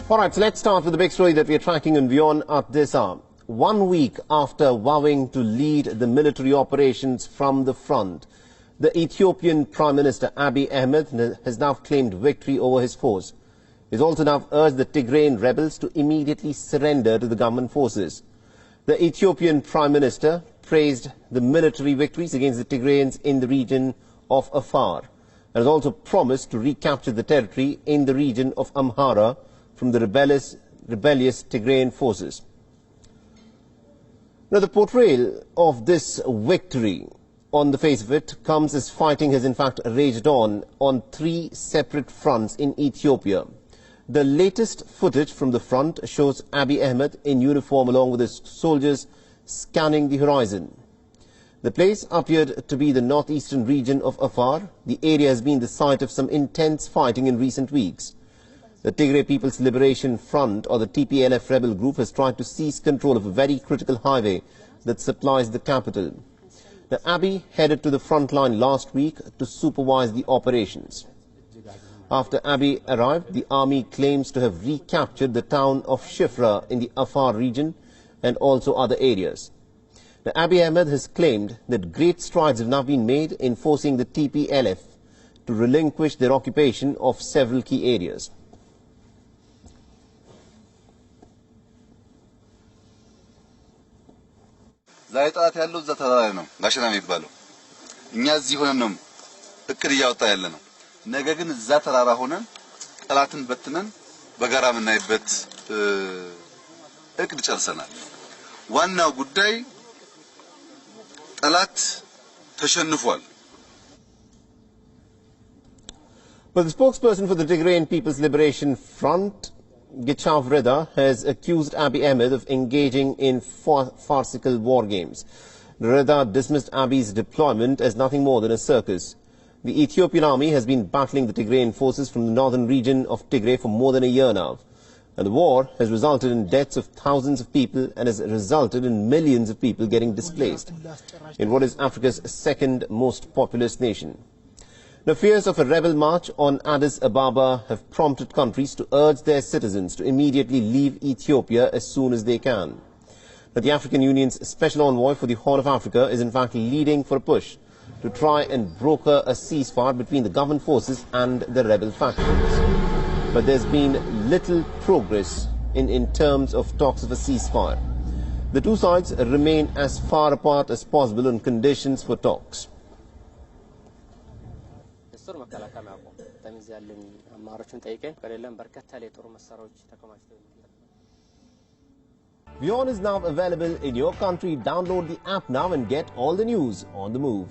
All right, so let's start with the big story that we are tracking in WION at this hour. 1 week after vowing to lead the military operations from the front, the Ethiopian Prime Minister Abiy Ahmed has now claimed victory over his foes. He has also now urged the Tigrayan rebels to immediately surrender to the government forces. The Ethiopian Prime Minister praised the military victories against the Tigrayans in the region of Afar and has also promised to recapture the territory in the region of Amhara from the rebellious Tigrayan forces. Now, the portrayal of this victory on the face of it comes as fighting has in fact raged on 3 separate fronts in Ethiopia. The latest footage from the front shows Abiy Ahmed in uniform along with his soldiers scanning the horizon. The place appeared to be the northeastern region of Afar. The area has been the site of some intense fighting in recent weeks. The Tigray People's Liberation Front, or the TPLF rebel group, has tried to seize control of a very critical highway that supplies the capital. Now, Abiy headed to the front line last week to supervise the operations. After Abiy arrived, the army claims to have recaptured the town of Shifra in the Afar region and also other areas. Now, Abiy Ahmed has claimed that great strides have now been made in forcing the TPLF to relinquish their occupation of several key areas. ዛይጣት ያለው ዘተራራ ነው ጋሸና የሚባለው እኛ እዚህ ሆነን ነው እቅድ ያወጣ ያለ ነው ነገ ግን እዛ ተራራ ሆነን ጠላትን በትነን በጋራ ምናይበት እቅድ ጨርሰናል ዋናው ጉዳይ ጠላት ተሸንፏል. But the spokesperson for the Tigrayan People's Liberation Front, Gichav Reda, has accused Abiy Ahmed of engaging in farcical war games. Reda dismissed Abiy's deployment as nothing more than a circus. The Ethiopian army has been battling the Tigrayan forces from the northern region of Tigray for more than a year now. And the war has resulted in deaths of thousands of people and has resulted in millions of people getting displaced in what is Africa's second most populous nation. The fears of a rebel march on Addis Ababa have prompted countries to urge their citizens to immediately leave Ethiopia as soon as they can. But the African Union's Special Envoy for the Horn of Africa is in fact leading for a push to try and broker a ceasefire between the government forces and the rebel factions. But there's been little progress in terms of talks of a ceasefire. The two sides remain as far apart as possible on conditions for talks. WION is now available in your country. Download the app now and get all the news on the move.